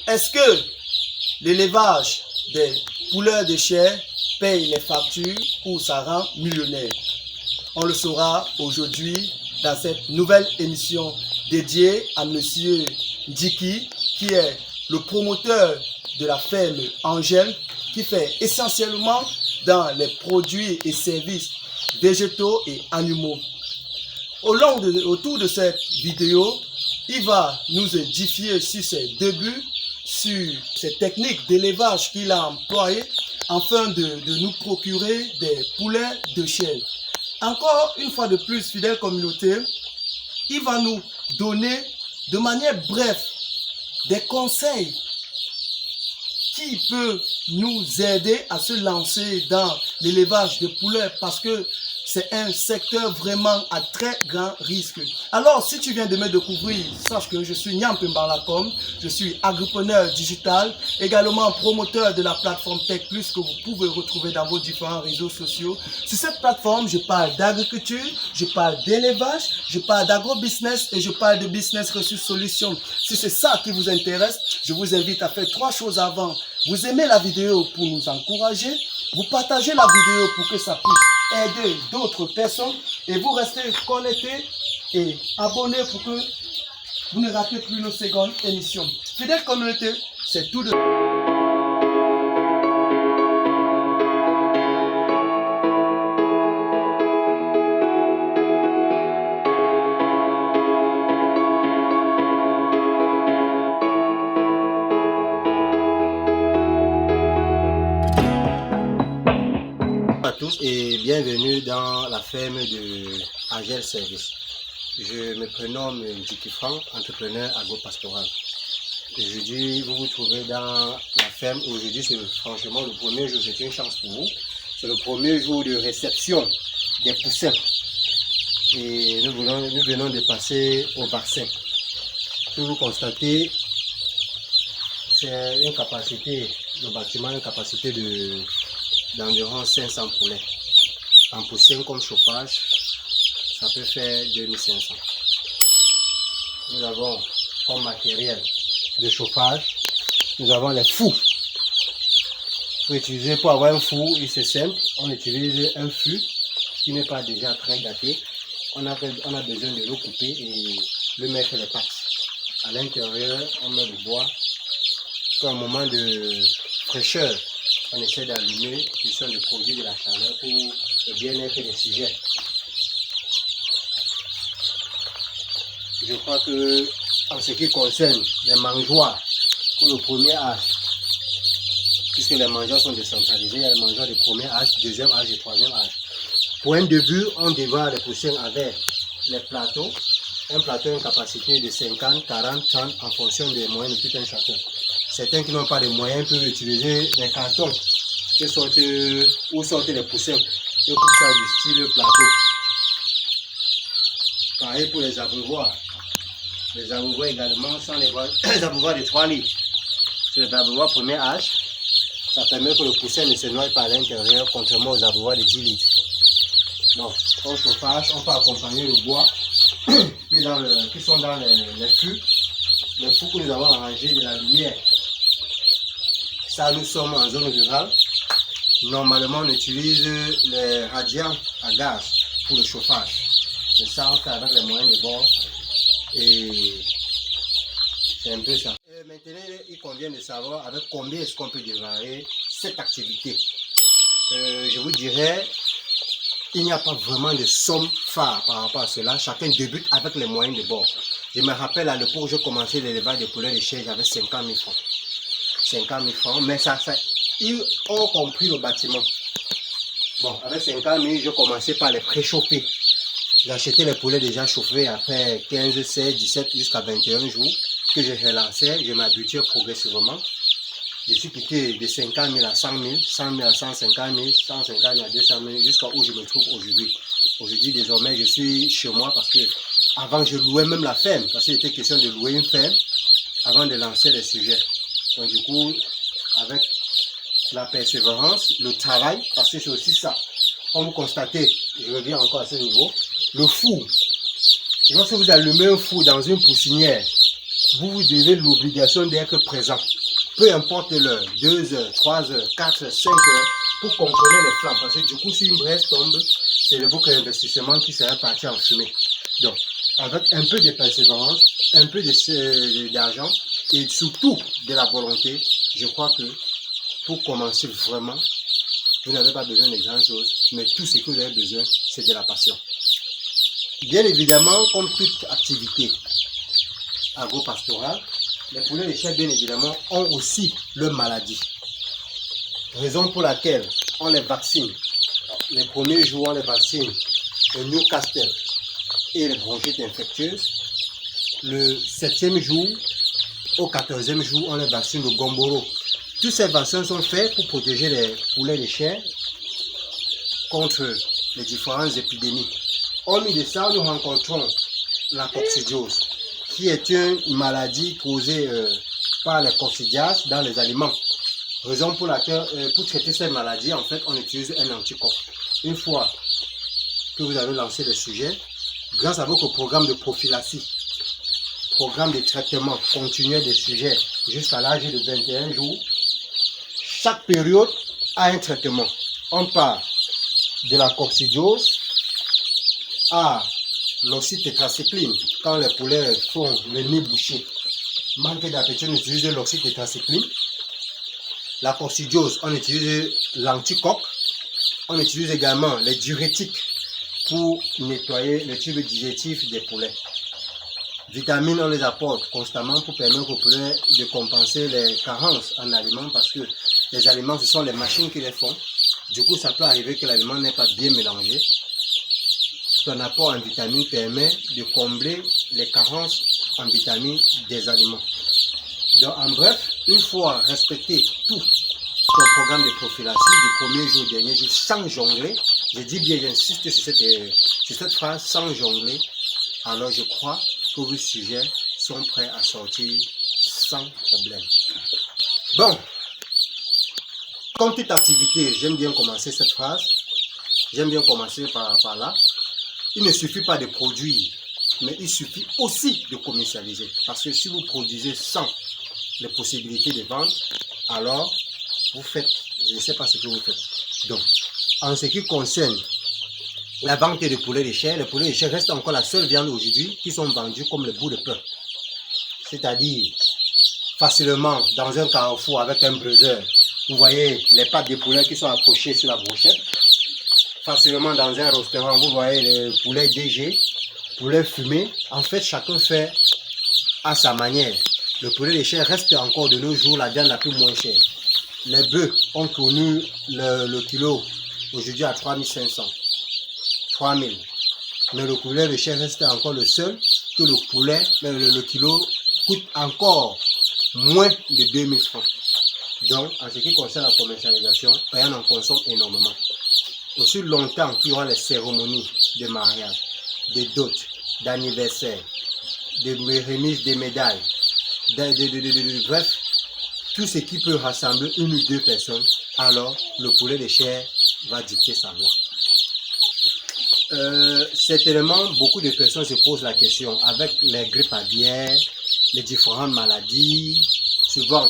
Est-ce que l'élevage des poulets de chair paye les factures ou ça rend millionnaire? On le saura aujourd'hui dans cette nouvelle émission dédiée à Monsieur Djiki, qui est le promoteur de la ferme Angèle, qui fait essentiellement dans les produits et services végétaux et animaux. Autour de cette vidéo, il va nous édifier sur ses débuts, sur ses techniques d'élevage qu'il a employées afin de nous procurer des poulets de chair. Encore une fois de plus, fidèle communauté, il va nous donner de manière brève des conseils qui peuvent nous aider à se lancer dans l'élevage de poulets parce que c'est un secteur vraiment à très grand risque. Alors, si tu viens de me découvrir, sache que je suis Nyampe Mbarlakom, je suis agripreneur digital, également promoteur de la plateforme Tech Plus que vous pouvez retrouver dans vos différents réseaux sociaux. Sur cette plateforme, je parle d'agriculture, je parle d'élevage, je parle d'agro-business et je parle de business resource solutions. Si c'est ça qui vous intéresse, je vous invite à faire 3 choses avant. Vous aimez la vidéo pour nous encourager, vous partagez la vidéo pour que ça puisse aider d'autres personnes et vous restez connectés et abonnés pour que vous ne ratez plus nos secondes émissions. Fidèle communauté, c'est tout de... Bonjour à tous et bienvenue dans la ferme de Angèle Service. Je me prénomme Djiki Franck, entrepreneur agro-pastoral. Aujourd'hui, vous vous trouvez dans la ferme. Aujourd'hui, c'est franchement le premier jour, c'est une chance pour vous. C'est le premier jour de réception des poussins. Et nous venons de passer au bassin. Pour vous constater, c'est une capacité, le bâtiment a une capacité d'environ 500 poulets. En poussin comme chauffage, ça peut faire 2500. Nous avons comme matériel de chauffage, nous avons les fours. Pour avoir un four, c'est simple, on utilise un fût qui n'est pas déjà très gâté. On a besoin de le couper et le mettre les pattes. À l'intérieur, on met le bois. Pour un moment de fraîcheur, on essaie d'allumer, qui sont de produire de la chaleur pour le bien-être des sujets. Je crois que en ce qui concerne les mangeoires pour le premier âge, puisque les mangeoires sont décentralisés, il y a les mangeoires de premier âge, deuxième âge et troisième âge. Pour un début, on démarre les poussins avec les plateaux. Un plateau a une capacité de 50, 40, 30 en fonction des moyens de tout un chacun. Certains qui n'ont pas de moyens peuvent utiliser des cartons où sortent les poussins et couper ça du style plateau. Pareil pour les abreuvoirs. Les abreuvoirs également sont les abreuvoirs de 3 litres. C'est les abreuvoirs premier âge. Ça permet que le poussin ne se noie pas à l'intérieur, contrairement aux abreuvoirs de 10 litres. Donc, au chauffage, on peut accompagner le bois qui sont dans les fûts. Les fûts que nous avons arrangés de la lumière. Ça, nous sommes en zone rurale. Normalement, on utilise les radiants à gaz pour le chauffage. C'est ça, on fait avec les moyens de bord. Et c'est un peu ça. Et maintenant, il convient de savoir avec combien est-ce qu'on peut démarrer cette activité. Je vous dirais, il n'y a pas vraiment de somme phare par rapport à cela. Chacun débute avec les moyens de bord. Je me rappelle à l'époque où j'ai commencé l'élevage de poulets de chair, j'avais 50 000 francs. 50 000 francs, mais ils ont compris le bâtiment. Bon, avec 50 000, je commençais par les préchauffer. J'achetais les poulets déjà chauffés après 15, 16, 17 jusqu'à 21 jours que je relançais. Je m'habituais progressivement. Je suis quitté de 50 000 à 100 000, 100 000 à 150 000, 150 000 à 200 000 jusqu'à où je me trouve aujourd'hui. Aujourd'hui, désormais, je suis chez moi parce que avant, je louais même la ferme parce qu'il était question de louer une ferme avant de lancer les sujets. Donc du coup, avec la persévérance, le travail, parce que c'est aussi ça. Comme vous constatez, je reviens encore à ce niveau, le four. Lorsque vous allumez un four dans une poussinière, vous avez l'obligation d'être présent. Peu importe l'heure, 2 heures, 3 heures, 4 heures, 5 heures, pour contrôler les flammes. Parce que du coup, si une braise tombe, c'est le boucle d'investissement qui serait parti en fumée. Donc, avec un peu de persévérance, un peu d'argent et surtout de la volonté, je crois que pour commencer vraiment, vous n'avez pas besoin de grand chose, mais tout ce que vous avez besoin, c'est de la passion. Bien évidemment, comme toute activité agro-pastorale, les poulets de chair, bien évidemment, ont aussi leur maladie. Raison pour laquelle on les vaccine. Les premiers jours, on les vaccine au Newcastle et les bronchites infectieuses. Le 7e jour au 14e jour, on les vaccine au Gomboro. Tous ces vaccins sont faits pour protéger les poulets de chair contre les différentes épidémies. Hormis de ça, nous rencontrons la coccidiose, qui est une maladie causée par les coccidias dans les aliments. Raison pour laquelle, pour traiter cette maladie, en fait, on utilise un anticorps. Une fois que vous avez lancé le sujet, grâce à votre programme de prophylaxie, programme de traitement continuel des sujets jusqu'à l'âge de 21 jours, chaque période a un traitement. On part de la coccidiose à l'oxytétracycline. Quand les poulets font le nez bouché, manque d'appétit, on utilise l'oxytétracycline. La coccidiose, on utilise l'anticoque. On utilise également les diurétiques pour nettoyer le tube digestif des poulets. Vitamines, on les apporte constamment pour permettre aux poulets de compenser les carences en aliments parce que les aliments, ce sont les machines qui les font. Du coup, ça peut arriver que l'aliment n'est pas bien mélangé. Son apport en vitamines permet de combler les carences en vitamines des aliments. Donc, en bref, une fois respecté tout ton programme de prophylaxie du premier jour au dernier jour sans jongler, je dis bien, j'insiste sur cette phrase, sans jongler, alors je crois que vos sujets sont prêts à sortir sans problème. Bon, comme toute activité, j'aime bien commencer cette phrase, j'aime bien commencer par là. Il ne suffit pas de produire, mais il suffit aussi de commercialiser. Parce que si vous produisez sans les possibilités de vente, alors vous faites, je ne sais pas ce que vous faites. Donc, en ce qui concerne la vente de poulets de chair, les poulets de chair restent encore la seule viande aujourd'hui qui sont vendus comme le bout de pain. C'est-à-dire, facilement, dans un carrefour avec un breuzeur, vous voyez les pattes de poulet qui sont accrochées sur la brochette. Facilement, dans un restaurant, vous voyez les poulets DG, poulets fumés. En fait, chacun fait à sa manière. Le poulet de chair reste encore de nos jours la viande la plus moins chère. Les bœufs ont connu le kilo aujourd'hui à 3500, 3000. Mais le poulet de chair reste encore le seul que le poulet, le kilo coûte encore moins de 2000 francs. Donc, en ce qui concerne la commercialisation, on en consomme énormément. Aussi longtemps qu'il y aura les cérémonies de mariage, de dot, d'anniversaire, de remise des médailles, bref, tout ce qui peut rassembler une ou deux personnes, alors le poulet de chair va dicter sa loi. Certainement, beaucoup de personnes se posent la question, avec les grippes aviaires, les différentes maladies, souvent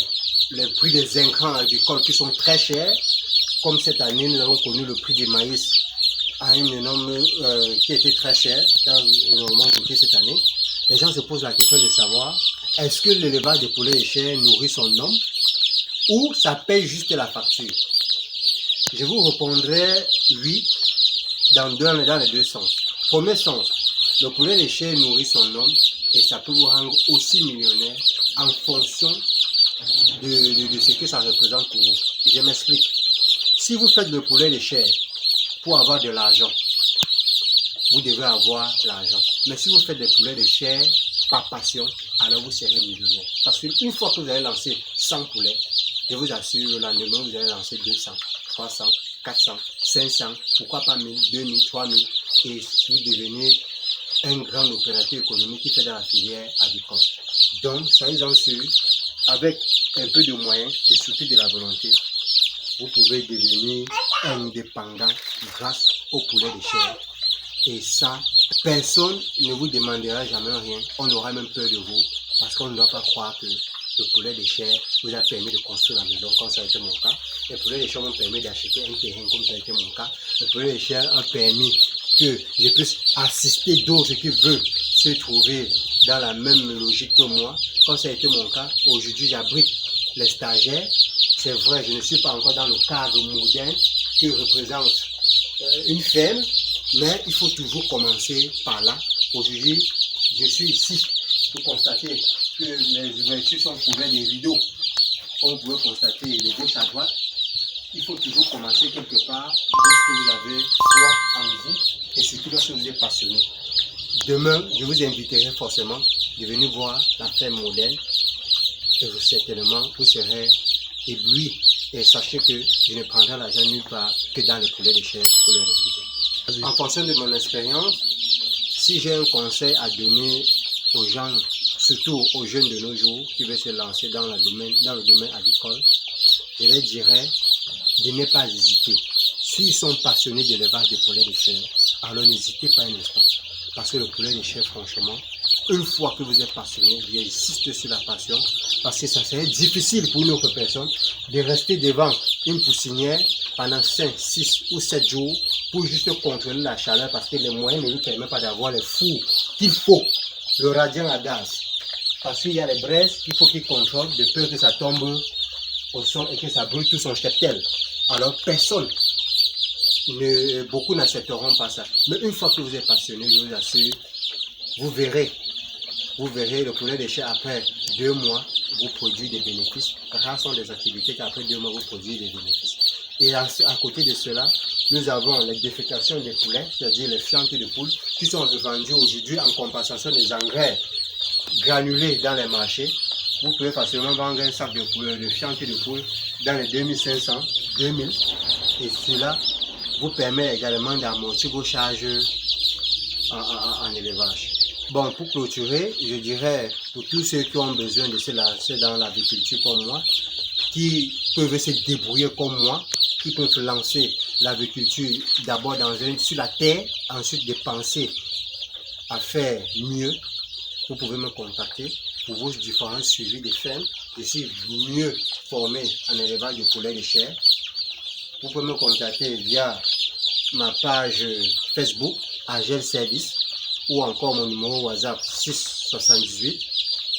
les prix des intrants agricoles qui sont très chers, comme cette année nous avons connu le prix du maïs à un énorme qui était très cher, qui a énormément coûté cette année. Les gens se posent la question de savoir, est-ce que l'élevage de poulets de chair nourrit son homme ou ça paye juste la facture? Je vous répondrai oui, dans les deux sens. Premier sens, le poulet de chair nourrit son homme et ça peut vous rendre aussi millionnaire en fonction de ce que ça représente pour vous. Je m'explique. Si vous faites le poulet de chair pour avoir de l'argent, vous devez avoir l'argent. Mais si vous faites des poulets de chair par passion, alors vous serez millionnaire. Parce qu'une fois que vous avez lancé 100 poulets, je vous assure, le lendemain, vous allez lancer 200, 300, 400, 500, pourquoi pas 1000, 2000, 3000. Et vous devenez un grand opérateur économique qui fait dans la filière agricole. Donc, soyez-en sûrs, avec un peu de moyens et surtout de la volonté, vous pouvez devenir indépendant grâce au poulet de chair. Et ça, personne ne vous demandera jamais rien. On aura même peur de vous Parce qu'on ne doit pas croire que le poulet de chair vous a permis de construire la maison, comme ça a été mon cas. Le poulet de chair m'a permis d'acheter un terrain, comme ça a été mon cas. Le poulet de chair a permis que je puisse assister d'autres qui veulent se trouver dans la même logique que moi, comme ça a été mon cas. Aujourd'hui, j'abrite les stagiaires. C'est vrai, je ne suis pas encore dans le cadre moderne qui représente une ferme, mais il faut toujours commencer par là. Aujourd'hui, je suis ici pour constater que les ouvertures sont couvertes des rideaux. On peut constater de gauche à droite. Il faut toujours commencer quelque part lorsque vous avez foi en vous et surtout lorsque vous êtes passionné. Demain, je vous inviterai forcément de venir voir la ferme moderne et certainement vous serez ébloui. Et sachez que je ne prendrai l'argent nulle part que dans les poulets de chair pour le réaliser. En fonction de mon expérience, si j'ai un conseil à donner aux gens, surtout aux jeunes de nos jours qui veulent se lancer dans le domaine agricole, je leur dirais de ne pas hésiter. S'ils sont passionnés de l'élevage de poulets de chair, alors n'hésitez pas un instant. Parce que le poulet de chair, franchement, une fois que vous êtes passionné, j'insiste sur la passion, parce que ça serait difficile pour une autre personne de rester devant une poussinière pendant 5, 6 ou 7 jours pour juste contrôler la chaleur, parce que les moyens ne lui permettent pas d'avoir les fours qu'il faut, le radiant à gaz. Parce qu'il y a les braises qu'il faut qu'il contrôle, de peur que ça tombe au sol et que ça brûle tout son cheptel. Alors beaucoup n'accepteront pas ça. Mais une fois que vous êtes passionné, je vous assure, vous verrez le poulet de chair après 2 mois vous produit des bénéfices. Rares sont des activités qu'après 2 mois vous produisent des bénéfices. Et à côté de cela, nous avons les défécations des poulets, c'est-à-dire les fientes de poules, qui sont revendues aujourd'hui en compensation des engrais granulés dans les marchés. Vous pouvez facilement vendre un sac de fientes de poules dans les 2500, 2000. Et cela vous permet également d'amortir vos charges en élevage. Bon, pour clôturer, je dirais pour tous ceux qui ont besoin de se lancer dans l'agriculture comme moi, qui peuvent se débrouiller comme moi, qui peuvent lancer l'agriculture d'abord sur la terre, ensuite de penser à faire mieux, vous pouvez me contacter pour vos différents suivis de fermes. Je suis mieux formé en élevage de poulets de chair. Vous pouvez me contacter via ma page Facebook, Agel Service, ou encore mon numéro WhatsApp 678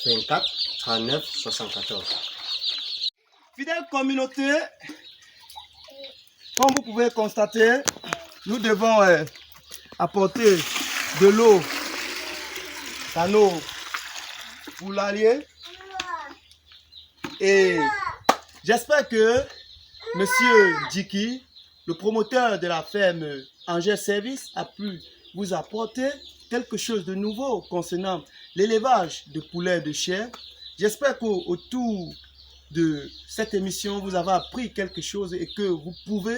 24 39 74. Fidèle communauté, comme vous pouvez constater, nous devons apporter de l'eau dans nos poulaillers. Et j'espère que Monsieur Djiki, le promoteur de la ferme Angers Service, a pu vous apporter quelque chose de nouveau concernant l'élevage de poulets de chair. J'espère qu'autour de cette émission, vous avez appris quelque chose et que vous pouvez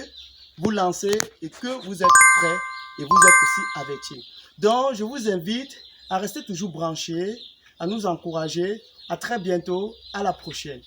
vous lancer et que vous êtes prêts et vous êtes aussi avertis. Donc, je vous invite à rester toujours branchés, à nous encourager. À très bientôt, à la prochaine.